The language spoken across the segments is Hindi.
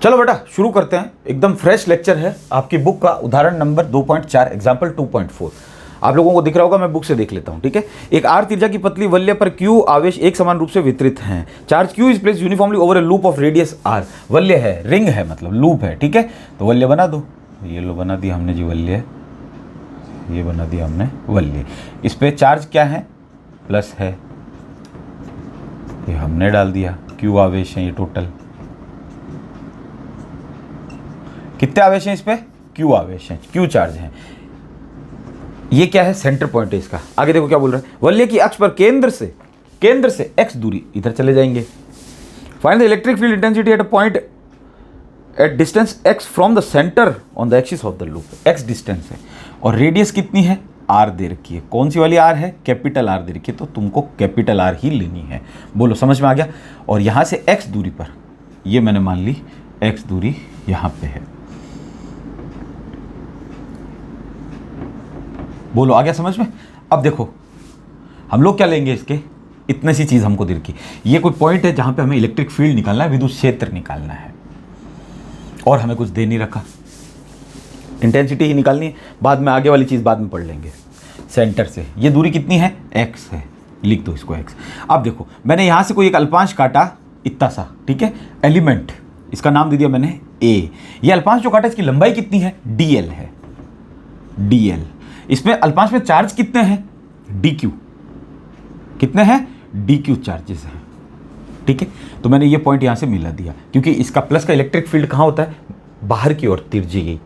चलो बेटा शुरू करते हैं। एकदम फ्रेश लेक्चर है आपकी बुक का, उदाहरण नंबर 2.4 एग्जाम्पल 2.4। आप लोगों को दिख रहा होगा, मैं बुक से देख लेता हूं। ठीक है, एक आर त्रिज्या की पतली वल्य पर क्यू आवेश एक समान रूप से वितरित हैं। Charge q is place uniformly over a loop of radius r. वल्य है, रिंग है, मतलब लूप है। ठीक है, तो वल्य बना दो। ये लो बना दिया हमने जी वल्य, ये बना दिया हमने वल्य। इस पे चार्ज क्या है, प्लस है, ये हमने डाल दिया। क्यू आवेश है ये टोटल, कितने आवेश हैं इस पे, क्यू आवेश हैं, क्यू चार्ज हैं। ये क्या है, सेंटर पॉइंट है इसका। आगे देखो क्या बोल रहा है, वल्य की अक्ष पर केंद्र से x दूरी, इधर चले जाएंगे। Find the electric field intensity at a point at distance x from the centre on the axis of the loop. x distance है और रेडियस कितनी है, r दे रखी है। कौन सी वाली r है, कैपिटल R दे रखी है, तो तुमको कैपिटल R ही लेनी है। बोलो समझ में आ गया। और यहां से x दूरी पर, ये मैंने मान ली x दूरी यहां पे है। बोलो आ गया समझ में। अब देखो हम लोग क्या लेंगे इसके, इतने सी चीज़ हमको दे रखी। ये कोई पॉइंट है जहाँ पे हमें इलेक्ट्रिक फील्ड निकालना है, विद्युत क्षेत्र निकालना है, और हमें कुछ दे नहीं रखा। इंटेंसिटी ही निकालनी है, बाद में आगे वाली चीज़ बाद में पढ़ लेंगे। सेंटर से ये दूरी कितनी है, x है, लिख दो इसको x। अब देखो मैंने यहाँ से कोई एक अल्पांश काटा, इतना सा, ठीक है, एलिमेंट, इसका नाम दे दिया मैंने a। ये अल्पांश जो काटा इसकी लंबाई कितनी है, dl है, dl। इसमें अल्पांश में चार्ज कितने हैं, dq, कितने हैं, dq चार्जेस हैं। ठीक है, तो मैंने ये पॉइंट यहां से मिला दिया, क्योंकि इसका प्लस का इलेक्ट्रिक फील्ड कहां होता है, बाहर की ओर, तिरछी,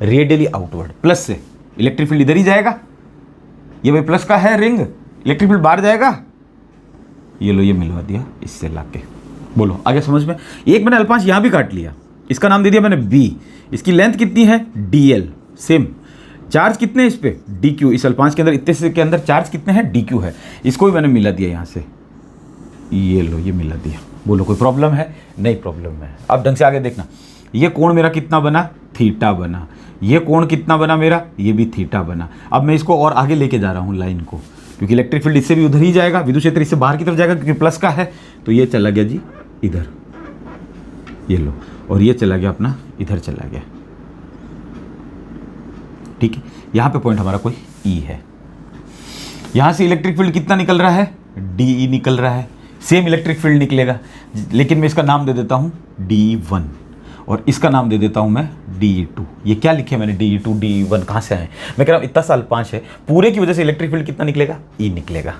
रेडियली आउटवर्ड। प्लस से इलेक्ट्रिक फील्ड इधर ही जाएगा, ये भाई प्लस का है रिंग, इलेक्ट्रिक फील्ड बाहर जाएगा। ये लो ये मिलवा दिया इससे लाके। बोलो आगे समझ में। एक मैंने अल्पांश यहां भी काट लिया, इसका नाम दे दिया मैंने b। इसकी लेंथ कितनी है, dl। सेम चार्ज कितने हैं इस पे, dq। इस अल्पांश के अंदर, इतने से के अंदर चार्ज कितने हैं, dq है। इसको भी मैंने मिला दिया यहाँ से, ये लो ये मिला दिया। बोलो कोई प्रॉब्लम है, नहीं प्रॉब्लम है। अब ढंग से आगे देखना, ये कोण मेरा कितना बना, थीटा बना। ये कोण कितना बना मेरा, ये भी थीटा बना। अब मैं इसको और आगे लेके जा रहा हूँ लाइन को, क्योंकि इलेक्ट्रिक फील्ड इससे भी उधर ही जाएगा, विद्युत क्षेत्र इससे बाहर की तरफ जाएगा, क्योंकि प्लस का है। तो ये चला गया जी इधर, ये लो, और ये चला गया अपना इधर चला गया। ठीक है, यहां पे पॉइंट हमारा कोई E है। यहां से इलेक्ट्रिक फील्ड कितना निकल रहा है, DE निकल रहा है। सेम इलेक्ट्रिक फील्ड निकलेगा, लेकिन मैं इसका नाम दे देता हूं DE1 और इसका नाम दे देता हूं मैं DE2। ये क्या लिखे मैंने, DE2 DE1 कहां से आए, मैं कह रहा हूं इतना साल 5 है, पूरे की वजह से इलेक्ट्रिक फील्ड कितना निकलेगा, E निकलेगा।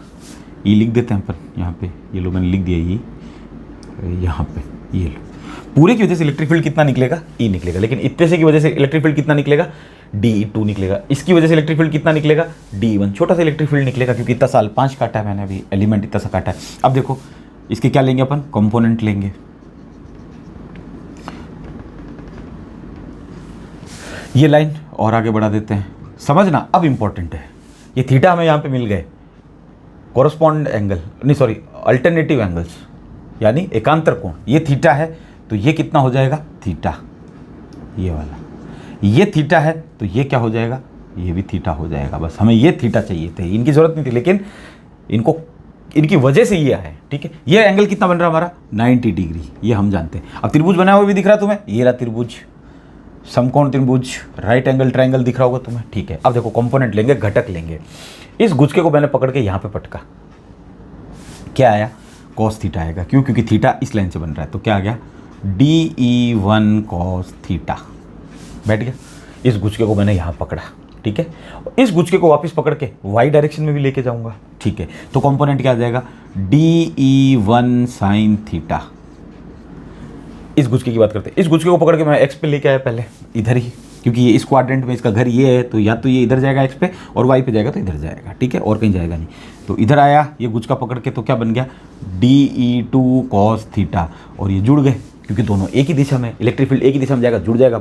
E लिख देते हैं अपन यहाँ पे, ये लो मैंने लिख दिया E यहाँ पे, ये लो। पूरे की वजह से इलेक्ट्रिक फील्ड कितना निकलेगा, E निकलेगा। लेकिन इतने से की वजह से इलेक्ट्रिक फील्ड कितना निकलेगा, DE2 निकलेगा। इसकी वजह से इलेक्ट्रिक फील्ड कितना निकलेगा, DE1। छोटा सा इलेक्ट्रिक फील्ड निकलेगा, क्योंकि इतना साल 5 काटा है मैंने, अभी एलिमेंट इतना सा काटा है। अब देखो इसके क्या लेंगे अपन, कंपोनेंट लेंगे। ये लाइन और आगे बढ़ा देते हैं, समझना अब इंपॉर्टेंट है। ये थीटा हमें यहाँ पे मिल गए, कोरस्पॉन्ड एंगल, नहीं सॉरी अल्टरनेटिव एंगल्स, यानी एकांतर कोण। ये थीटा है तो ये कितना हो जाएगा, थीटा, ये वाला। ये थीटा है तो ये क्या हो जाएगा, ये भी थीटा हो जाएगा। बस हमें ये थीटा चाहिए थे, इनकी जरूरत नहीं थी, लेकिन इनको, इनकी वजह से ये है। ठीक है, ये एंगल कितना बन रहा हमारा, 90 डिग्री, ये हम जानते हैं। अब त्रिभुज बना हुआ भी दिख रहा तुम्हें, ये रहा त्रिभुज, समकोण त्रिभुज, राइट एंगल ट्रायंगल दिख रहा होगा तुम्हें। ठीक है, अब देखो कंपोनेंट लेंगे, घटक लेंगे। इस गुचके को मैंने पकड़ के यहाँ पे पटका, क्या आया, कॉस थीटा आएगा। क्यों, क्योंकि थीटा इस लाइन से बन रहा है, तो क्या आ गया, DE1 कॉस थीटा। बैठ गया। इस गुचके को मैंने यहाँ पकड़ा, ठीक है, इस गुचके को वापस पकड़ के y डायरेक्शन में भी लेके जाऊंगा। ठीक है, तो कंपोनेंट क्या आ जाएगा, DE1 साइन थीटा। इस गुचके की बात करते हैं, इस गुचके को पकड़ के मैं x पे लेके आया पहले, इधर ही, क्योंकि ये इस क्वाड्रेंट में इसका घर ये है, तो या तो ये इधर जाएगा x पे, और y पे जाएगा तो इधर जाएगा। ठीक है, और कहीं जाएगा नहीं। तो इधर आया ये गुचका पकड़ के, तो क्या बन गया, DE2 कॉस थीटा। और ये जुड़ गए, क्योंकि दोनों एक ही दिशा में, इलेक्ट्रिक फील्ड एक ही दिशा में जाएगा, जुड़ जाएगा।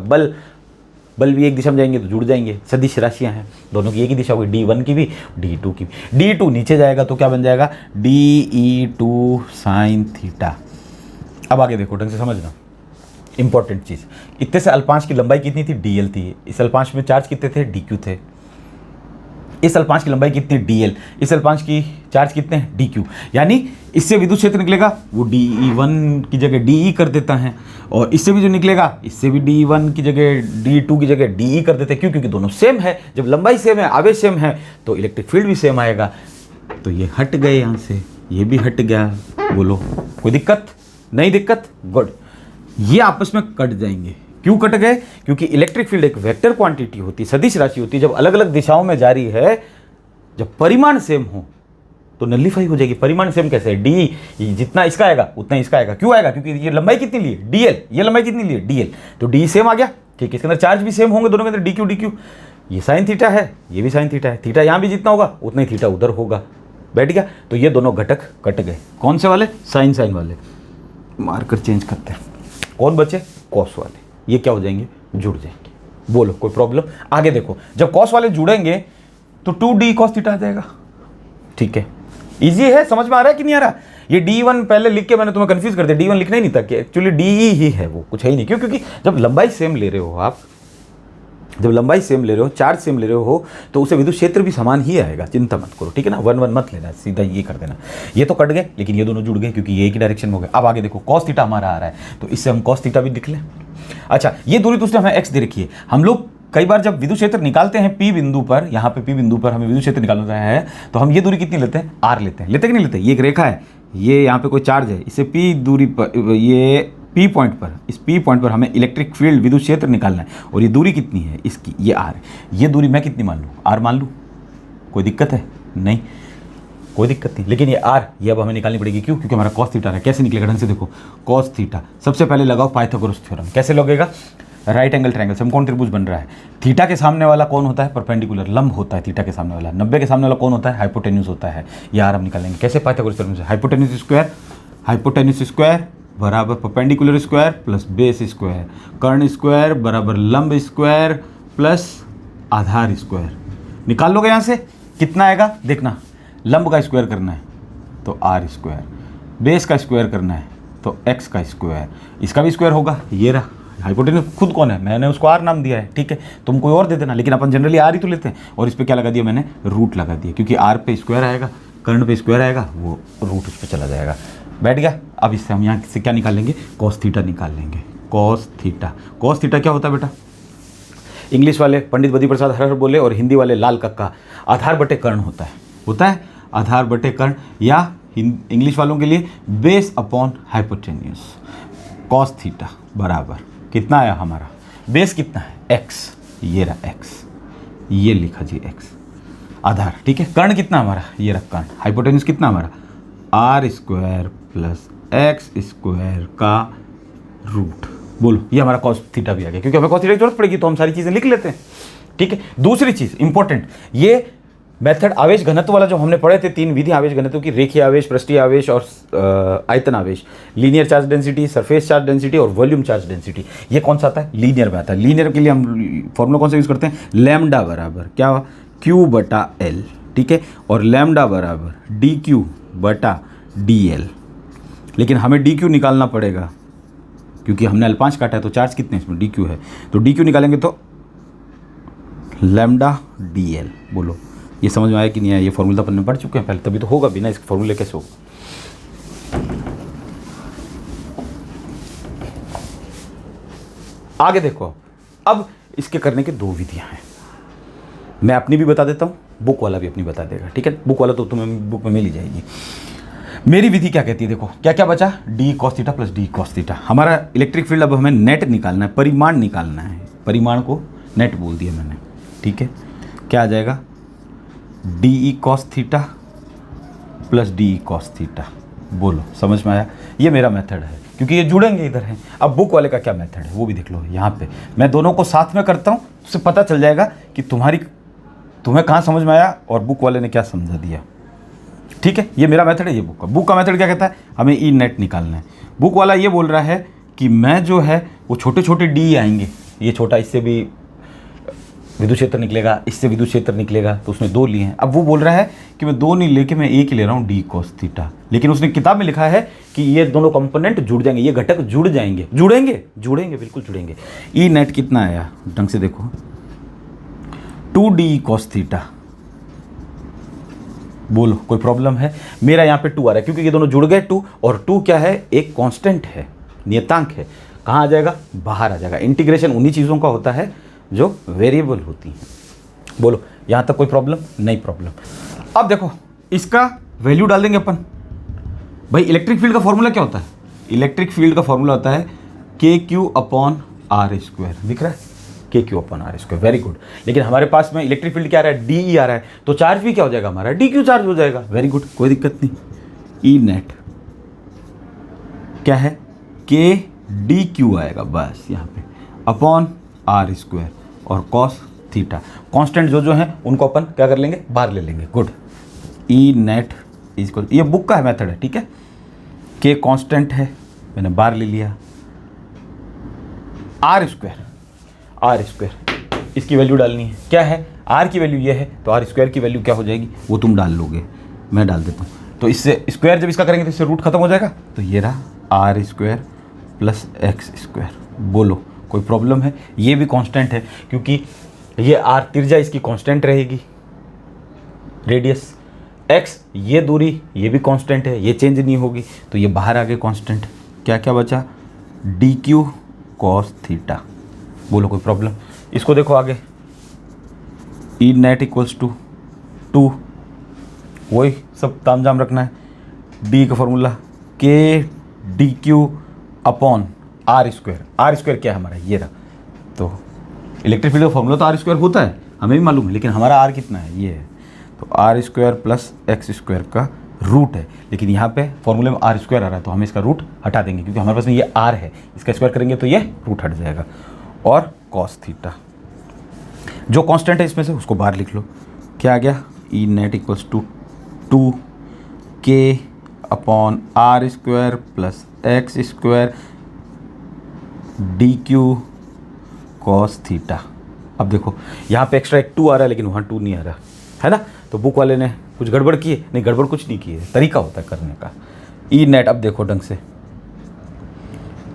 बल भी एक दिशा में जाएंगे तो जुड़ जाएंगे, सदिश राशियां हैं, दोनों की एक ही दिशा होगी, D1 की भी D2 की भी। D2 नीचे जाएगा तो क्या बन जाएगा, DE2 साइन थीटा। अब आगे देखो ढंग से समझना, इंपॉर्टेंट चीज़, इतने से अल्पांश की लंबाई कितनी थी, DL थी। इस अल्पांश में चार्ज कितने थे, DQ थे। इस अल्पांश की लंबाई कितनी dl, इस अल्पांश की चार्ज कितने हैं dq, यानी इससे विद्युत क्षेत्र निकलेगा वो dE1 की जगह dE कर देता है, और इससे भी जो निकलेगा इससे भी dE1 की जगह dE2 की जगह dE कर देते हैं। क्यों? क्योंकि दोनों सेम है। जब लंबाई सेम है, आवेश सेम है, तो इलेक्ट्रिक फील्ड भी सेम आएगा। तो ये हट गए यहाँ से, ये भी हट गया। बोलो कोई दिक्कत? नहीं दिक्कत? गुड। ये आपस में कट जाएंगे। क्यों कट गए? क्योंकि इलेक्ट्रिक फील्ड एक वेक्टर क्वांटिटी होती है, सदिश राशि होती है। जब अलग अलग दिशाओं में जारी है, जब परिमाण सेम हो तो नलिफाई हो जाएगी। परिमाण सेम कैसे है? डी जितना इसका आएगा उतना इसका आएगा। क्यों आएगा? क्योंकि ये लंबाई कितनी ली है? डीएल। ये लंबाई कितनी ली है? डीएल। तो डी सेम आ गया। ठीक है, इसके अंदर चार्ज भी सेम होंगे दोनों के अंदर, डी क्यू डी क्यू। ये साइन थीटा है, ये भी साइन थीटा है। थीटा यहाँ भी जितना होगा उतना ही थीटा उधर होगा। बैठ गया? तो ये दोनों घटक कट गए। कौन से वाले? साइन साइन वाले। मार्कर चेंज करते हैं। कौन बचे? कॉस वाले। ये क्या हो जाएंगे? जुड़ जाएंगे। बोलो कोई प्रॉब्लम? आगे देखो, जब कॉस वाले जुड़ेंगे तो 2d cos थीटा आ जाएगा। ठीक है, इजी है। समझ में आ रहा है कि नहीं आ रहा? ये d1 पहले लिख के मैंने तुम्हें कंफ्यूज कर दिया। d1 लिखना ही नहीं था कि एक्चुअली de ही है, वो कुछ है ही नहीं। क्यों? क्योंकि जब लंबाई सेम ले रहे हो आप, जब लंबाई सेम ले रहे हो, चार्ज सेम ले रहे हो, तो उसे विद्युत क्षेत्र भी समान ही आएगा। चिंता मत करो, ठीक है ना? 1 1 मत लेना, सीधा ये कर देना। ये तो कट गए, लेकिन ये दोनों जुड़ गए क्योंकि ये एक ही डायरेक्शन में हो गए। अब आगे देखो, cos थीटा हमारा आ रहा है, तो इससे हम cos थीटा भी लिख लें। अच्छा, ये दूरी तो उसने हमें x दे रखी है। हम लोग कई बार जब विद्युत क्षेत्र निकालते हैं P बिंदु पर, यहाँ पे P बिंदु पर हमें विद्युत क्षेत्र निकालना है, तो हम ये दूरी कितनी लेते हैं? r लेते हैं। लेते कि नहीं लेते? ये एक रेखा है, ये यहाँ पे कोई चार्ज है, इसे P दूरी पर, ये P पॉइंट पर, इस P पॉइंट पर हमें इलेक्ट्रिक फील्ड विद्युत क्षेत्र निकालना है। और ये दूरी कितनी है इसकी? ये r है। ये दूरी मैं कितनी मान लूँ? r मान लूँ? कोई दिक्कत है? नहीं, कोई दिक्कत नहीं। लेकिन ये r, ये अब हमें निकालनी पड़ेगी। क्यों? क्योंकि हमारा cos थीटा है। कैसे निकलेगा? ढंग से देखो, cos थीटा सबसे पहले लगाओ पाइथागोरस थ्योरम। कैसे लगेगा? राइट एंगल ट्रायंगल, समकोण त्रिभुज बन रहा है। थीटा के सामने वाला कौन होता है? परपेंडिकुलर, लंब होता है थीटा के सामने वाला। 90 के सामने वाला कौन होता है? हाइपोटेन्यूज होता है। ये आर हम निकालेंगे। कैसे? पाइथागोरस थ्योरम से। हाइपोटेन्यूज स्क्वायर बराबर perpendicular square plus base square, कर्ण स्क्वायर बराबर लंब स्क्वायर प्लस आधार स्क्वायर। निकाल लोगे यहाँ से? कितना आएगा देखना। लंब का स्क्वायर करना है तो आर स्क्वायर, बेस का स्क्वायर करना है तो एक्स का स्क्वायर, इसका भी स्क्वायर होगा। ये रहा हाइपोटेन्यूज। खुद कौन है? मैंने उसको आर नाम दिया है, ठीक है? तुम कोई और दे देना, लेकिन अपन जनरली आर ही तो लेते हैं। और इस पर क्या लगा दिया मैंने? रूट लगा दिया, क्योंकि आर पे स्क्वायर आएगा, कर्ण पे स्क्वायर आएगा, वो रूट उस पर चला जाएगा। बैठ गया? अब इससे हम यहाँ से क्या निकाल लेंगे? कॉस थीटा निकाल लेंगे। कॉस थीटा, कॉस थीटा क्या होता है बेटा? इंग्लिश वाले पंडित बद्री प्रसाद हर हर बोले, और हिंदी वाले लाल कक्का, आधार बटे कर्ण होता है। होता है आधार बटे कर्ण, या इंग्लिश वालों के लिए base upon hypotenuse. Cos theta बराबर कितना आया हमारा? बेस कितना है? एक्स। ये रहा एक्स, ये लिखा जी एक्स आधार, ठीक है? कर्ण कितना हमारा? ये रहा कर्ण। हाइपोटेन्यूज कितना हमारा? R square plus X square का रूट। बोलो, ये हमारा कॉस थीटा भी आ गया, क्योंकि हमें कॉस थीटा की जरूरत पड़ेगी तो हम सारी चीज़ें लिख लेते हैं, ठीक है? दूसरी चीज़ इंपॉर्टेंट, ये मेथड आवेश घनत्व वाला जो हमने पढ़े थे, 3 विधि आवेश घनत्व की, रेखीय आवेश, पृष्ठीय आवेश और आयतन आवेश, linear charge density, surface charge density और वॉल्यूम चार्ज डेंसिटी। ये कौन सा आता है? लीनियर में आता है। लीनियर के लिए हम फॉर्मूला कौन सा यूज़ करते हैं? लैम्डा बराबर क्या? क्यू बटा एल, ठीक है? और लैम्डा बराबर डी क्यू बटा डी एल। लेकिन हमें डी क्यू निकालना पड़ेगा, क्योंकि हमने अल्पांश काटा है, तो चार्ज कितने इसमें? डी क्यू है, तो डी क्यू निकालेंगे तो लैम्डा डी एल। बोलो ये समझ में आया कि नहीं आया? ये फॉर्मूला तो अपन ने पढ़ चुके हैं पहले, तभी तो होगा। बिना इस फॉर्मूले कैसे होगा? आगे देखो, अब इसके करने की 2 विधियां हैं। मैं अपनी भी बता देता हूं, बुक वाला भी अपनी बता देगा, ठीक है? बुक वाला तो तुम्हें बुक में मिल ही जाएगी। मेरी विधि क्या कहती है? देखो क्या क्या बचा? D cos theta plus D cos theta. हमारा इलेक्ट्रिक फील्ड अब हमें नेट निकालना है, परिमाण निकालना है। परिमाण को नेट बोल दिया मैंने, ठीक है? क्या आ जाएगा? D E cos theta plus D E cos theta. बोलो समझ में आया? ये मेरा मेथड है, क्योंकि ये जुड़ेंगे इधर है। अब बुक वाले का क्या मेथड है वो भी देख लो। यहाँ पे मैं दोनों को साथ में करता हूँ, उससे पता चल जाएगा कि तुम्हें कहाँ समझ में आया और बुक वाले ने क्या समझा दिया, ठीक है? ये मेरा मेथड है, ये बुक का। बुक का मेथड क्या कहता है? हमें ई नेट निकालना है। बुक वाला ये बोल रहा है कि मैं जो है वो छोटे छोटे डी आएंगे, ये छोटा, इससे भी विद्युत क्षेत्र निकलेगा, इससे विद्युत क्षेत्र निकलेगा, तो उसने 2 लिए हैं। अब वो बोल रहा है कि मैं 2 नहीं लेके मैं एक ही ले रहा हूँ, डी कॉस थीटा। लेकिन उसने किताब में लिखा है कि ये दोनों कंपोनेंट जुड़ जाएंगे, ये घटक जुड़ जाएंगे। जुड़ेंगे बिल्कुल जुड़ेंगे। ई नेट कितना आया ढंग से देखो? 2d कॉस थीटा बोलो कोई प्रॉब्लम है? मेरा यहाँ पे 2 आ रहा है क्योंकि ये दोनों जुड़ गए 2, और 2 क्या है? एक कांस्टेंट है, नियतांक है। कहाँ आ जाएगा? बाहर आ जाएगा। इंटीग्रेशन उन्हीं चीज़ों का होता है जो वेरिएबल होती हैं। बोलो यहाँ तक कोई प्रॉब्लम? नहीं प्रॉब्लम। अब देखो इसका वैल्यू डाल देंगे अपन। भाई इलेक्ट्रिक फील्ड का फॉर्मूला क्या होता है? इलेक्ट्रिक फील्ड का फॉर्मूला होता है KQ/R²। दिख रहा है? KQ/R²। Very good. लेकिन हमारे पास में इलेक्ट्रिक फील्ड क्या आ रहा है? DE आ रहा है, तो चार्ज भी क्या हो जाएगा हमारा? DQ चार्ज हो जाएगा। वेरी गुड, कोई दिक्कत नहीं। ई नेट क्या है? KDQ आएगा बस यहाँ पे अपॉन R² और कॉस थीटा। कांस्टेंट जो हैं उनको अपन क्या कर लेंगे? बाहर ले लेंगे। गुड। ई नेट इजक्वल, ये बुक का है मेथड है, ठीक है। K कांस्टेंट है, मैंने बाहर ले लिया। R² इसकी वैल्यू डालनी है। क्या है? R की वैल्यू ये है, तो R² की वैल्यू क्या हो जाएगी? वो तुम डाल लोगे, मैं डाल देता हूँ। तो इससे स्क्वायर जब इसका करेंगे तो इससे रूट खत्म हो जाएगा, तो ये रहा R² प्लस X²। बोलो कोई प्रॉब्लम है? ये भी कांस्टेंट है क्योंकि ये R त्रिज्या इसकी कांस्टेंट रहेगी, रेडियस X ये दूरी ये भी कांस्टेंट है, ये चेंज नहीं होगी, तो ये बाहर आ गए कांस्टेंट। क्या क्या बचा? DQ cos theta. बोलो कोई प्रॉब्लम? इसको देखो आगे, ई नेट इक्वल्स टू 2, वही सब तामझाम रखना है। डी का फॉर्मूला KDQ/R²। R² क्या है हमारा? ये रहा। तो इलेक्ट्रिक फील्ड का फॉर्मूला तो R² होता है, हमें भी मालूम है, लेकिन हमारा R कितना है? ये है। तो R² प्लस X² का रूट है, लेकिन यहाँ पे फॉर्मूले में R² आ रहा है, तो हम इसका रूट हटा देंगे क्योंकि हमारे पास में ये R है, इसका स्क्वायर करेंगे तो ये रूट हट जाएगा। और कॉस थीटा जो कांस्टेंट है इसमें से उसको बाहर लिख लो। क्या आ गया? E net equals to 2K/R² plus X² DQ cos theta. अब देखो यहाँ पे एक्स्ट्रा एक 2 आ रहा है, लेकिन वहाँ 2 नहीं आ रहा है ना, तो बुक वाले ने कुछ गड़बड़ की है? नहीं, गड़बड़ कुछ नहीं की है, तरीका होता है करने का। ई नेट अब देखो ढंग से,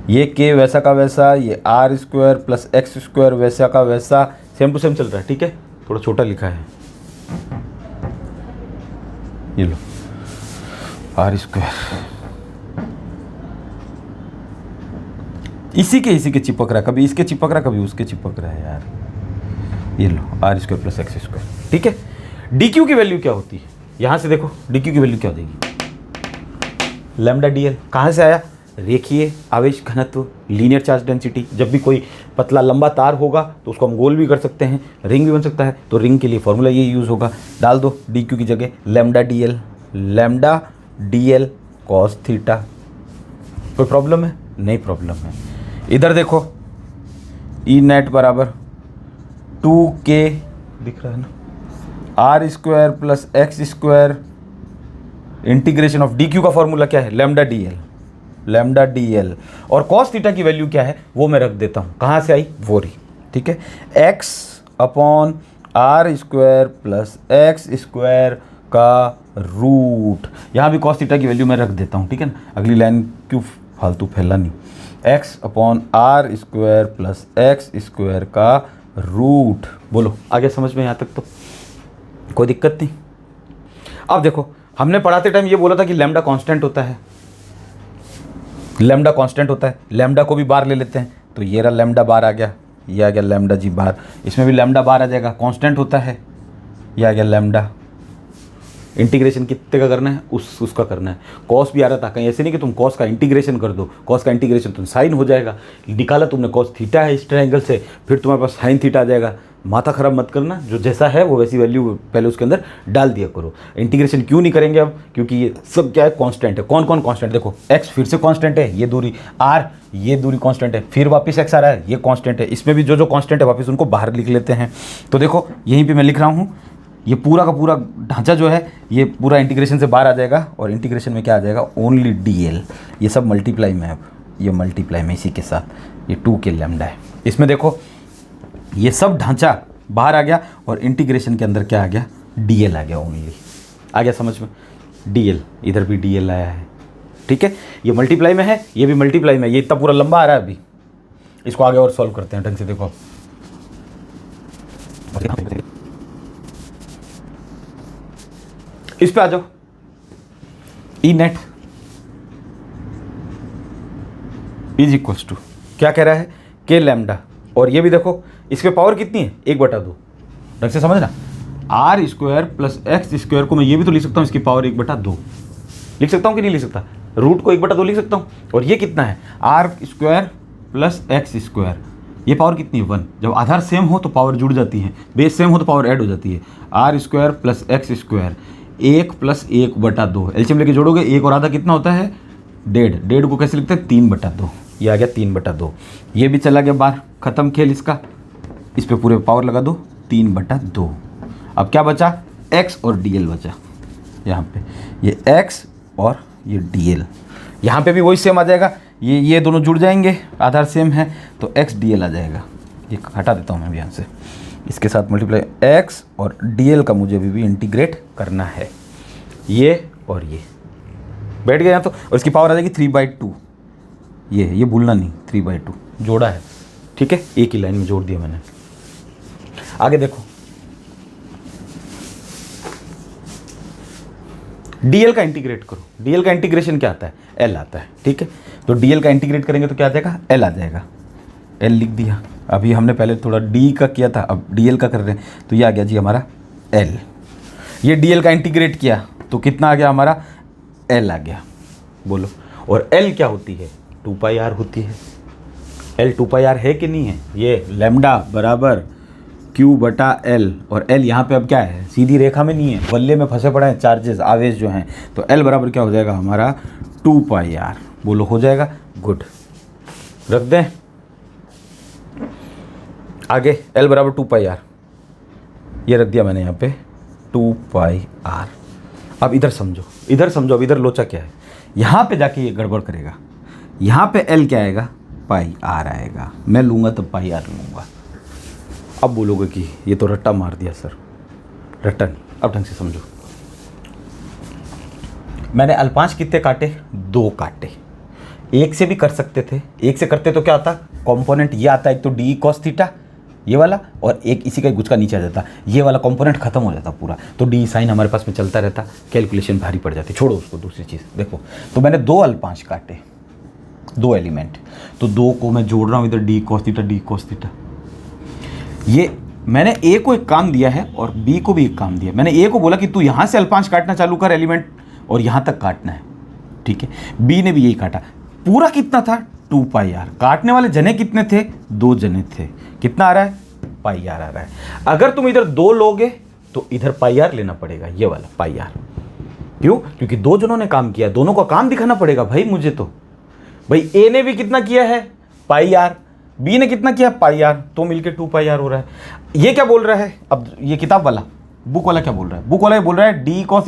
ये K वैसा का वैसा, ये R² प्लस X² वैसा का वैसा, सेम टू सेम चल रहा है, ठीक है। थोड़ा छोटा लिखा है, ये लो R², इसी के चिपक रहा है, कभी इसके चिपक रहा है कभी उसके चिपक रहा है यार। ये लो R² प्लस X², ठीक है। DQ की वैल्यू क्या होती है? यहाँ से देखो DQ की वैल्यू क्या हो जाएगी? Lambda DL। कहाँ से आया? रेखीय आवेश घनत्व, लीनियर चार्ज डेंसिटी। जब भी कोई पतला लंबा तार होगा तो उसको हम गोल भी कर सकते हैं, रिंग भी बन सकता है, तो रिंग के लिए फॉर्मूला ये यूज़ होगा। डाल दो DQ की जगह लैम्डा DL कॉस थीटा। कोई प्रॉब्लम है? नहीं प्रॉब्लम है। इधर देखो ई नेट बराबर 2K दिख रहा है ना, R² plus X² integration of DQ का फॉर्मूला क्या है? Lambda DL। और कॉस थीटा की वैल्यू क्या है वो मैं रख देता हूँ। कहाँ से आई? वो रही, ठीक है। X/R² प्लस X² का रूट, यहाँ भी कॉस थीटा की वैल्यू मैं रख देता हूँ, ठीक है ना। अगली लाइन क्यों फालतू फैलानी। X/R² प्लस X² का रूट। बोलो आ गया समझ में यहाँ तक? तो कोई दिक्कत नहीं। अब देखो हमने पढ़ाते टाइम ये बोला था कि लैम्डा कांस्टेंट होता है, लैम्डा कांस्टेंट होता है। लैम्डा को भी बाहर ले लेते हैं, तो ये रहा लैम्डा बाहर आ गया, ये आ गया लैम्डा जी बाहर, इसमें भी लैम्डा बाहर आ जाएगा, कांस्टेंट होता है, ये आ गया लैम्डा। इंटीग्रेशन कितने का करना है? उसका करना है। कॉस भी आ रहा था, कहीं ऐसे नहीं कि तुम कॉस का इंटीग्रेशन कर दो, कॉस का इंटीग्रेशन तुम साइन हो जाएगा। निकाला तुमने कॉस थीटा है इस ट्रायंगल से, फिर तुम्हारे पास साइन थीटा आ जाएगा। माथा खराब मत करना, जो जैसा है वो वैसी वैल्यू पहले उसके अंदर डाल दिया करो। इंटीग्रेशन क्यों नहीं करेंगे अब? क्योंकि ये सब क्या है? कांस्टेंट है। कौन कौन कांस्टेंट? देखो x फिर से कांस्टेंट है, ये दूरी r, ये दूरी कांस्टेंट है, फिर वापस x आ रहा है, ये कांस्टेंट है। इसमें भी जो कांस्टेंट है वापस उनको बाहर लिख लेते हैं। तो देखो यहीं पर मैं लिख रहा हूँ, ये पूरा का पूरा ढांचा जो है ये पूरा इंटीग्रेशन से बाहर आ जाएगा, और इंटीग्रेशन में क्या आ जाएगा? Only DL। ये सब मल्टीप्लाई में, अब ये मल्टीप्लाई में इसी के साथ, ये 2K लैम्डा है। इसमें देखो ये सब ढांचा बाहर आ गया, और इंटीग्रेशन के अंदर क्या आ गया? DL आ गया, ओनली आ गया समझ में? DL, इधर भी DL आया है, ठीक है। ये मल्टीप्लाई में है, ये भी मल्टीप्लाई में, ये इतना पूरा लंबा आ रहा है। अभी इसको आगे और सॉल्व करते हैं ढंग से। देखो इस पे आ जाओ, E net is equals to क्या कह रहा है, के लैम्डा, और ये भी देखो इसके पावर कितनी है 1/2, ढंग से समझना, R square plus X square को मैं ये भी तो लिख सकता हूँ इसकी पावर 1/2 लिख सकता हूँ कि नहीं लिख सकता, रूट को 1/2 लिख सकता हूँ, और ये कितना है R square plus X square, ये पावर कितनी है 1, जब आधार सेम हो तो पावर जुड़ जाती है, बेस सेम हो तो पावर ऐड हो जाती है, R square plus X square 1 plus 1/2, LCM लेके जोड़ोगे 1 और आधा कितना होता है 1.5, 1.5 को कैसे लिखते हैं 3/2, ये आ गया 3/2, ये भी चला गया बाहर, खत्म खेल इसका, इस पे पूरे पावर लगा दो 3/2, अब क्या बचा x और dl बचा, यहाँ पे ये x और ये dl, यहाँ पे भी वही सेम आ जाएगा, ये दोनों जुड़ जाएंगे, आधार सेम है तो x dl आ जाएगा, ये हटा देता हूँ मैं भी यहाँ से, इसके साथ मल्टीप्लाई x और dl का मुझे भी इंटीग्रेट करना है, ये और ये बैठ गया यहाँ तो, और इसकी पावर आ जाएगी 3/2, ये भूलना नहीं 3/2 जोड़ा है, ठीक है, एक ही लाइन में जोड़ दिया मैंने। आगे देखो dl का इंटीग्रेट करो, dl का इंटीग्रेशन क्या आता है l आता है, ठीक है, तो dl का इंटीग्रेट करेंगे तो क्या आ जाएगा l आ जाएगा, l लिख दिया, अभी हमने पहले थोड़ा d का किया था, अब dl का कर रहे हैं, तो ये आ गया जी हमारा l, ये dl का इंटीग्रेट किया तो कितना आ गया हमारा l आ गया, बोलो, और l क्या होती है 2πr होती है, l 2πr है कि नहीं है, ये लैम्डा बराबर Q/L, और L यहाँ पे अब क्या है सीधी रेखा में नहीं है, वल्ले में फंसे पड़े हैं चार्जेस आवेश जो हैं, तो L बराबर क्या हो जाएगा हमारा 2πr, बोलो हो जाएगा, गुड, रख दें आगे, L बराबर 2πr, ये रख दिया मैंने यहाँ पे 2πr, अब इधर समझो, अब इधर लोचा क्या है, यहाँ पे जाके ये गड़बड़ करेगा, यहाँ पे L क्या आएगा πr आएगा, मैं लूँगा तब πr लूँगा, अब बोलोगे कि ये तो रट्टा मार दिया सर, रट्टा नहीं, अब ढंग से समझो, मैंने अल्पांश कितने काटे 2 काटे, एक से भी कर सकते थे, एक से करते तो क्या आता कंपोनेंट ये आता, एक तो डी कॉस थीटा ये वाला, और एक इसी का गुच्का नीचे आ जाता, ये वाला कंपोनेंट खत्म हो जाता पूरा, तो डी साइन हमारे पास में चलता रहता, कैलकुलेशन भारी पड़ जाती, छोड़ो उसको, दूसरी चीज़ देखो, तो मैंने 2 अल्पांश काटे 2 एलिमेंट, तो 2 को मैं जोड़ रहा हूँ इधर डी कॉस थीटा, ये मैंने ए को एक काम दिया है और बी को भी एक काम दिया, मैंने ए को बोला कि तू यहाँ से अल्पांश काटना चालू कर एलिमेंट और यहाँ तक काटना है, ठीक है, बी ने भी यही काटा, पूरा कितना था 2πr, काटने वाले जने कितने थे 2 जने थे, कितना आ रहा है πr आ रहा है, अगर तुम इधर 2 लोगे तो इधर πr लेना पड़ेगा, ये वाला πr, क्यों, क्योंकि 2 जनों ने काम किया, दोनों का काम दिखाना पड़ेगा भाई मुझे, तो भाई ए ने भी कितना किया है πr, बी ने कितना किया πr, तो मिलके 2πr हो रहा है, ये क्या बोल रहा है, अब ये किताब वाला बुक वाला क्या बोल रहा है, बुक वाला ये बोल रहा है डी कॉस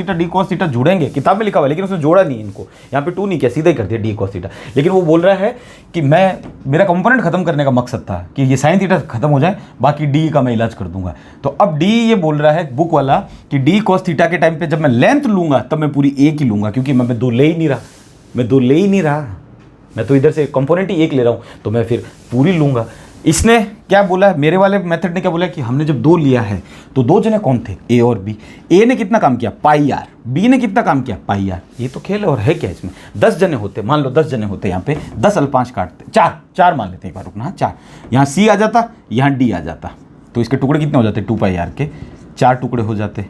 थीटा जुड़ेंगे, किताब में लिखा हुआ है लेकिन उसने जोड़ा नहीं इनको, यहाँ पे 2 नहीं किया, सीधा ही कर दिया डी कॉस थीटा, लेकिन वो बोल रहा है कि मेरा कंपोनेंट खत्म करने का मकसद था कि ये साइन थीटा खत्म हो जाए, बाकी डी का मैं इलाज कर दूंगा, तो अब डी ये बोल रहा है बुक वाला कि डी कॉस थीटा के टाइम पे जब मैं लेंथ लूंगा तब मैं पूरी एक ही लूंगा, क्योंकि मैं 2 ले ही नहीं रहा, मैं तो इधर से कंपोनेंट ही एक ले रहा हूँ, तो मैं फिर पूरी लूँगा। इसने क्या बोला, मेरे वाले मेथड ने क्या बोला कि हमने जब 2 लिया है तो 2 जने कौन थे ए और बी, ए ने कितना काम किया πr, बी ने कितना काम किया πr, ये तो खेल है, और है क्या इसमें 10 जने होते, मान लो 10 जने होते, यहाँ पे 10 अल्पांश काटते, 4 मान लेते हैं, एक बार रुकना, 4 यहाँ सी आ जाता, यहाँ डी आ जाता, तो इसके टुकड़े कितने हो जाते 2πr के 4 टुकड़े हो जाते,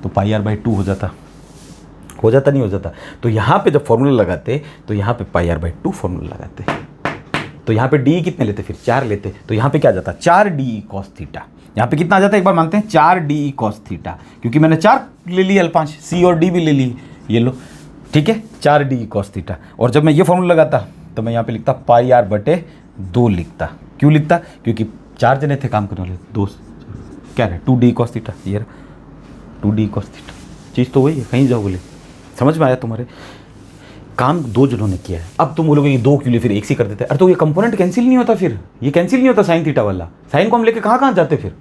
तो πr/2 हो जाता नहीं हो जाता, तो यहाँ पे जब फॉर्मूला लगाते तो यहाँ पे πr/2 फॉर्मूला लगाते, तो यहाँ पे डी कितने लेते, फिर 4 लेते, तो यहाँ पे क्या आ जाता 4d cos थीटा, यहाँ पे कितना आ जाता है एक बार मानते हैं 4d cos थीटा, क्योंकि मैंने 4 ले लिए अल्पांश, सी और डी भी ले लिए, ये लो, ठीक है, 4d cos थीटा, और जब मैं ये फॉर्मूला लगाता तो मैं यहाँ पे लिखता πr/2 लिखता, क्यों लिखता, क्योंकि 4 जने थे काम करने वाले, 2 क्या है 2d cos थीटा, ये रहा 2d cos थीटा, चीज़ तो वही है, कहीं जाओ बोले, समझ में आया तुम्हारे, काम 2 जनों ने किया है, अब तुम बोलोगे ये 2 क्यों लिए, फिर एक से कर देते, अरे तो ये कंपोनेंट कैंसिल नहीं होता, फिर ये कैंसिल नहीं होता साइन थीटा वाला, साइन को हम लेके कहाँ जाते, फिर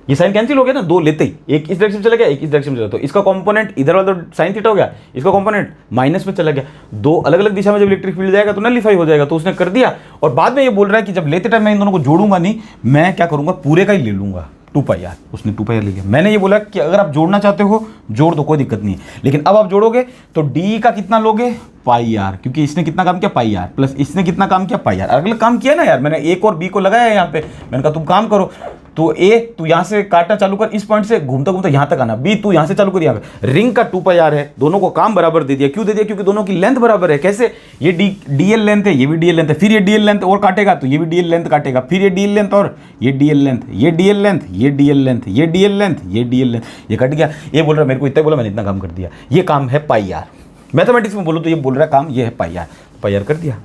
ये साइन कैंसिल हो गया ना, 2 लेते ही, एक इस डायरेक्शन चला गया, एक इस डायरेक्शन में चला, तो इसका कंपोनेंट इधर वाला तो साइन थीटा हो गया, इसका कंपोनेंट माइनस में चला गया, 2 अलग अलग दिशा में जब इलेक्ट्रिक फील्ड जाएगा तो नलिफाई हो जाएगा, तो उसने कर दिया, और बाद में ये बोल रहा है कि जब लेते टाइम मैं इन दोनों को जोड़ूंगा नहीं, मैं क्या करूंगा पूरे का ही ले लूंगा, टू पाई आर, उसने टू पाई आर ले लिया। मैंने ये बोला कि अगर आप जोड़ना चाहते हो जोड़ दो, कोई दिक्कत नहीं है, लेकिन अब आप जोड़ोगे तो डी का कितना लोगे, पाई आर, क्योंकि इसने कितना काम किया, पाई आर, प्लस इसने कितना काम किया, पाई आर। अगला काम किया ना यार, मैंने एक और बी को लगाया यहाँ पे, मैंने कहा तुम काम करो। तो ए तू यहाँ से काटना चालू कर, इस पॉइंट से घूमता घूमता यहाँ तक आना, बी तू यहाँ से चालू कर यहाँ पे। रिंग का टू पाई आर है, दोनों को काम बराबर दे दिया। क्यों दे दिया, क्योंकि दोनों की लेंथ बराबर है। कैसे, ये डीएल लेंथ है, ये भी डीएल लेंथ है, फिर ये डीएल लेंथ और काटेगा तो ये भी डीएल लेंथ काटेगा, फिर ये डीएल लेंथ और ये डीएल लेंथ, ये डीएल लेंथ, ये डीएल लेंथ, ये डीएल लेंथ, ये डीएल लेंथ, ये कट गया। ये बोल रहा है मेरे को इतना बोला, मैंने इतना काम कर दिया। ये काम है पाई आर। मैथमेटिक्स में बोलो तो ये बोल रहा है काम ये है पाई आर, पाई आर कर दिया।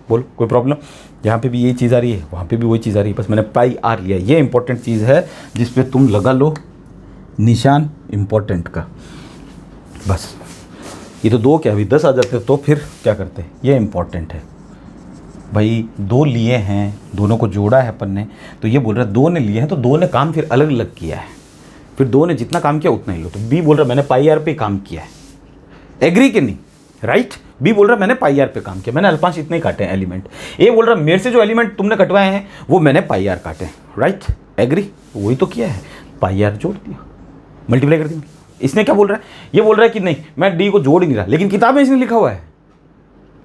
बोलो कोई प्रॉब्लम, यहाँ पे भी यही चीज़ आ रही है, वहाँ पे भी वही चीज़ आ रही है, बस मैंने पाई आर लिया। ये इंपॉर्टेंट चीज़ है जिस पे तुम लगा लो निशान इंपॉर्टेंट का। बस ये तो दो क्या अभी 10 आ जाते तो फिर क्या करते, ये इंपॉर्टेंट है भाई। दो लिए हैं, दोनों को जोड़ा है अपन ने, तो ये बोल रहा है दो ने लिए हैं तो दो ने काम फिर अलग अलग किया है, फिर दो ने जितना काम किया उतना ही लो। तो बी बोल रहा है मैंने पाई आर पे काम किया है, एग्री कि नहीं, राइट। बी बोल रहा है मैंने पाई आर पे काम किया, मैंने अल्पांश इतने ही काटे हैं एलिमेंट। ए बोल रहा है मेरे से जो एलिमेंट तुमने कटवाए हैं वो मैंने पाई आर काटे हैं, राइट, एग्री। वही तो किया है, पाई आर जोड़ दिया, मल्टीप्लाई कर दिया। इसने क्या बोल रहा है, ये बोल रहा है कि नहीं मैं डी को जोड़ ही नहीं रहा, लेकिन किताब में इसने लिखा हुआ है,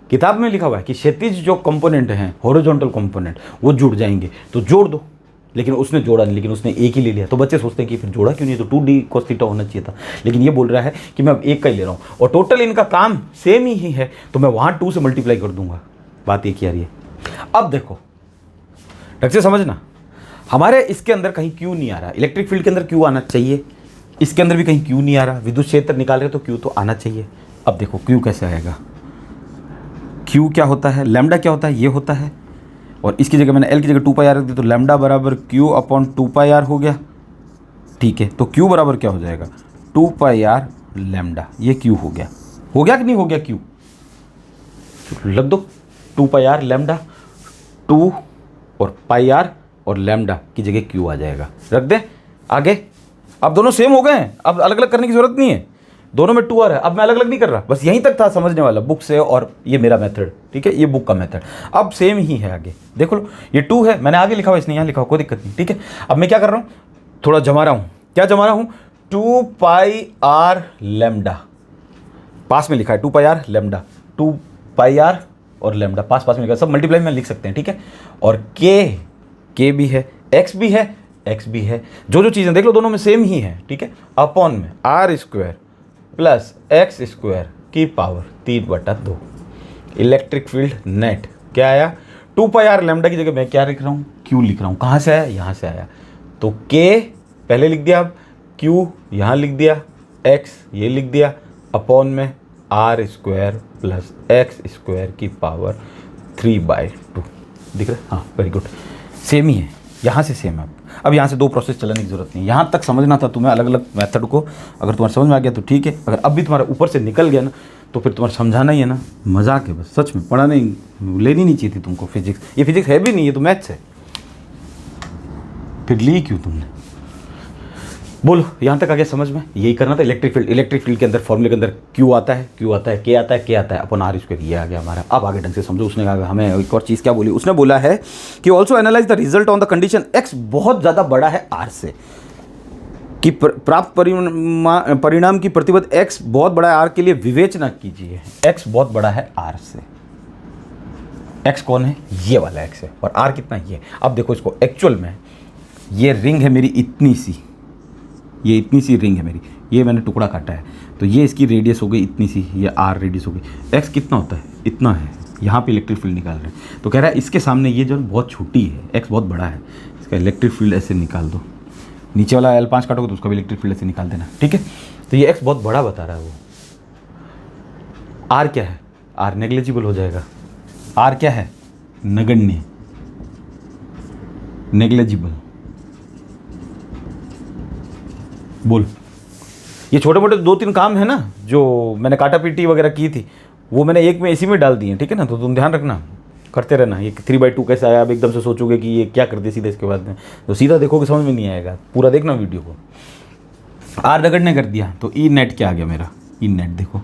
किताब में लिखा हुआ है कि क्षैतिज जो कंपोनेंट हैं, हॉरिजॉन्टल कंपोनेंट, वो जुड़ जाएंगे तो जोड़ दो। लेकिन उसने जोड़ा नहीं, लेकिन उसने एक ही ले लिया। तो बच्चे सोचते हैं कि फिर जोड़ा क्यों नहीं, तो 2d cos थीटा होना चाहिए था। लेकिन ये बोल रहा है कि मैं अब एक का ही ले रहा हूँ और टोटल इनका काम सेम ही है, तो मैं वहाँ 2 से मल्टीप्लाई कर दूंगा। बात एक ही आ रही है। अब देखो ढंग से समझना, हमारे इसके अंदर कहीं क्यों नहीं आ रहा, इलेक्ट्रिक फील्ड के अंदर क्यों आना चाहिए, इसके अंदर भी कहीं क्यों नहीं आ रहा, विद्युत क्षेत्र निकाल रहे तो क्यों तो आना चाहिए। अब देखो क्यों कैसे आएगा, क्यू क्या होता है, लैम्डा क्या होता है, ये होता है, और इसकी जगह मैंने एल की जगह 2 पाई आर रख दी, तो लैम्डा बराबर क्यू अपॉन 2 पाई आर हो गया। ठीक है, तो क्यू बराबर क्या हो जाएगा, 2 पाई आर लैम्डा, ये क्यू हो गया कि नहीं हो गया क्यू, लग दो 2 पाई आर लैम्डा, 2 और पाई आर और लैम्डा की जगह क्यू आ जाएगा, रख दे आगे। अब दोनों सेम हो गए हैं, अब अलग अलग करने की जरूरत नहीं है, दोनों में 2 आ रहा है। अब मैं अलग अलग नहीं कर रहा, बस यहीं तक था समझने वाला बुक से, और ये मेरा मेथड, ठीक है, ये बुक का मेथड अब सेम ही है। आगे देख लो, ये 2 है, मैंने आगे लिखा हुआ, इसने यहाँ लिखा हुआ, कोई दिक्कत नहीं, ठीक है। अब मैं क्या कर रहा हूँ, थोड़ा जमा रहा हूँ, क्या जमा रहा हूँ, 2 पाई आर लैम्डा, पास में लिखा है 2 पाई आर लैम्डा, 2 पाई आर और लैम्डा पास में लिखा, सब मल्टीप्लाई में लिख सकते हैं, ठीक है। और के भी है, एक्स भी है, एक्स भी है, जो चीज़ें देख लो दोनों में सेम ही है, ठीक है। अपॉन में R square plus X square की पावर 3/2। इलेक्ट्रिक फील्ड नेट क्या आया, 2 पाई आर लैम्डा की जगह मैं क्या लिख रहा हूँ, क्यू लिख रहा हूँ। कहाँ से आया, यहाँ से आया, तो के पहले लिख दिया, अब क्यू यहाँ लिख दिया, एक्स ये लिख दिया, अपॉन में R square plus X square की पावर 3/2। दिख रहा है, हाँ वेरी गुड, सेम ही है, यहाँ से सेम है। अब यहाँ से 2 प्रोसेस चलाने की जरूरत नहीं, यहाँ तक समझना था तुम्हें अलग अलग मेथड को। अगर तुम्हारे समझ में आ गया तो ठीक है, अगर अब भी तुम्हारे ऊपर से निकल गया ना तो फिर तुम्हारा समझाना ही है ना, मजाक है बस, सच में पढ़ाने लेनी नहीं चाहिए थी तुमको फिजिक्स, ये फिजिक्स है भी नहीं, ये तो मैथ्स है, फिर ली क्यों तुमने। बोलो यहाँ तक आ गया समझ में, यही करना था। इलेक्ट्रिक फील्ड के अंदर फॉर्मूले के अंदर क्यू आता है, के आता है अपन आर स्क्वायर, ये आ गया हमारा। अब आगे ढंग से समझो, उसने कहा हमें एक और चीज़ क्या बोली, उसने बोला है कि also analyse the result on the condition x बहुत ज़्यादा बड़ा है आर से, कि प्राप्त परिणाम की प्रतिबद्ध एक्स बहुत बड़ा है आर के लिए विवेचना कीजिए। एक्स बहुत बड़ा है आर से, एक्स कौन है, ये वाला एक्स है, और आर कितना ये। अब देखो इसको एक्चुअल में, ये रिंग है मेरी इतनी सी, ये इतनी सी रिंग है मेरी, ये मैंने टुकड़ा काटा है, तो ये इसकी रेडियस हो गई इतनी सी, ये आर रेडियस हो गई। एक्स कितना होता है, इतना है, यहाँ पे इलेक्ट्रिक फील्ड निकाल रहे हैं, तो कह रहा है इसके सामने ये जो बहुत छोटी है, एक्स बहुत बड़ा है, इसका इलेक्ट्रिक फील्ड ऐसे निकाल दो, नीचे वाला L5 काटोगे तो उसका भी इलेक्ट्रिक फील्ड ऐसे निकाल देना, ठीक है। तो ये एक्स बहुत बड़ा बता रहा है वो। आर क्या है, आर नेग्लिजिबल हो जाएगा, आर क्या है, नगण्य, नेग्लिजिबल। बोल, ये छोटे मोटे 2-3 काम है ना जो मैंने काटा पीटी वगैरह की थी, वो मैंने एक में इसी में डाल दिए, ठीक है ना। तो तुम ध्यान रखना, करते रहना। ये 3/2 कैसे आया, अब एकदम से सोचोगे कि ये क्या कर दिया सीधा इसके बाद में, तो सीधा देखोगे समझ में नहीं आएगा, पूरा देखना वीडियो को। आर नगण्य कर दिया तो ई नेट क्या आ गया मेरा, ई नेट देखो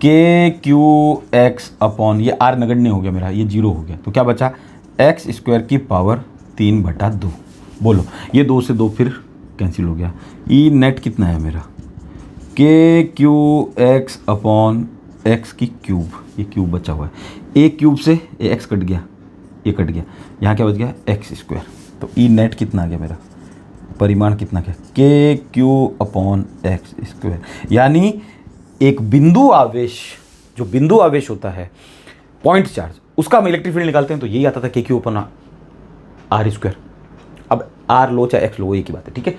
के क्यू एक्स अपॉन, ये आर नगण्य हो गया मेरा, ये 0 हो गया, तो क्या बचा, एक्स स्क्वायर की पावर 3/2। बोलो ये 2 से 2 फिर कैंसिल हो गया। ई नेट कितना है मेरा, के क्यू एक्स अपॉन एक्स की क्यूब, ये क्यूब बचा हुआ है, ए क्यूब से ए एक्स कट गया, ये कट गया, यहाँ क्या बच गया एक्स स्क्वायर। तो ई नेट कितना आ गया मेरा, परिमाण कितना क्या, के क्यू अपॉन एक्स स्क्वायर। यानी एक बिंदु आवेश, जो बिंदु आवेश होता है पॉइंट चार्ज, उसका हम इलेक्ट्रिक फील्ड निकालते हैं तो यही आता था के क्यू अपॉन आर स्क्वायर। अब आर लो चाहे एक्स लो, एक ही बात है, ठीक है।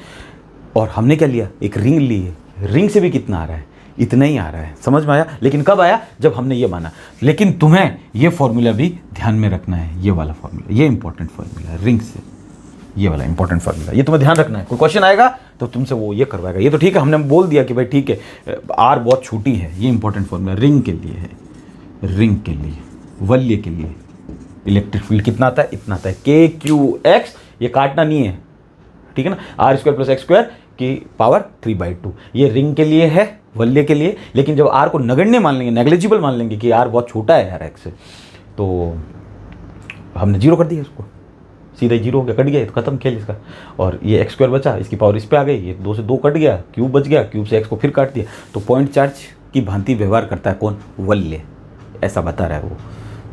और हमने क्या लिया, एक रिंग ली है, रिंग से भी कितना आ रहा है, इतना ही आ रहा है, समझ में आया। लेकिन कब आया, जब हमने ये माना। लेकिन तुम्हें ये फॉर्मूला भी ध्यान में रखना है, ये वाला फॉर्मूला, ये इंपॉर्टेंट फॉर्मूला है, रिंग से, ये वाला इंपॉर्टेंट फॉर्मूला, ये तुम्हें ध्यान रखना है। कोई क्वेश्चन आएगा तो तुमसे वो ये करवाएगा। ये तो ठीक है, हमने बोल दिया कि भाई ठीक है आर बहुत छोटी है, ये इंपॉर्टेंट फॉर्मूला रिंग के लिए है, रिंग के लिए, वल्य के लिए इलेक्ट्रिक फील्ड कितना आता है, इतना आता है, के क्यू एक्स, ये काटना नहीं है, ठीक है ना, R square plus X square की पावर 3/2, ये रिंग के लिए है, वल्य के लिए। लेकिन जब आर को नगण्य मान लेंगे, नेग्लिजिबल मान लेंगे कि आर बहुत छोटा है यार एक्स से, तो हमने जीरो कर दिया इसको, सीधा जीरो हो गया, कट गया, तो खत्म खेल इसका। और ये एक्स स्क्वायर बचा, इसकी पावर इस पे आ गई, ये 2 से 2 कट गया, क्यूब बच गया, क्यूब से एक्स को फिर काट दिया। तो पॉइंट चार्ज की भांति व्यवहार करता है कौन, वल्य, ऐसा बता रहा है वो,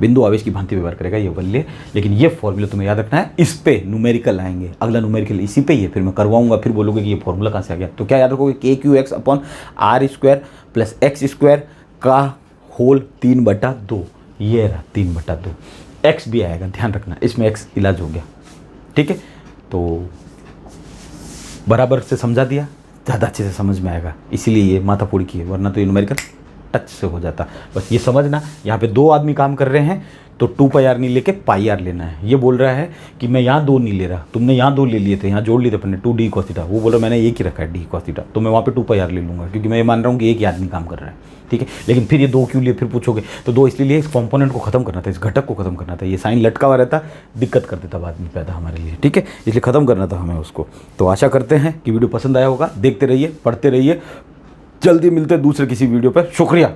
बिंदु आवेश की भांति व्यवहार करेगा ये वल्य। लेकिन ये फॉर्मूला तुम्हें याद रखना है, इस पे न्यूमेरिकल आएंगे, अगला न्यूमेरिकल इसी पे ही है, फिर मैं करवाऊंगा, फिर बोलोगे कि ये फॉर्मूला कहाँ से आ गया। तो क्या याद रखोगे, K Q X upon R square plus X square का होल 3/2, ये रहा 3/2, एक्स भी आएगा, ध्यान रखना, इसमें एक्स इलाज हो गया, ठीक है। तो बराबर से समझा दिया, ज़्यादा अच्छे से समझ में आएगा, इसीलिए ये माथा फोड़ी की है, वरना तो ये न्यूमेरिकल टच से हो जाता। बस ये समझना, यहाँ पे 2 आदमी काम कर रहे हैं तो 2πr नहीं लेके πr लेना है। ये बोल रहा है कि मैं यहाँ 2 नहीं ले रहा, तुमने यहाँ 2 ले लिए थे, यहाँ जोड़ लिए थे अपने 2d cos थीटा, वो बोल रहा मैंने एक ही रखा है d cos थीटा, तो मैं वहाँ पे 2πr ले लूँगा, क्योंकि मैं ये मान रहा हूँ कि एक ही आदमी काम कर रहा है, ठीक है। लेकिन फिर ये 2 क्यों लिए, फिर पूछोगे तो 2 इसलिए लिए, इस कॉम्पोनेंट को खत्म करना था, इस घटक को खत्म करना था, ये साइन लटका हुआ रहता दिक्कत कर देता बाद में पैदा हमारे लिए, ठीक है, इसलिए ख़त्म करना था हमें उसको। तो आशा करते हैं कि वीडियो पसंद आया होगा, देखते रहिए, पढ़ते रहिए, जल्दी मिलते हैं दूसरे किसी वीडियो पर। शुक्रिया।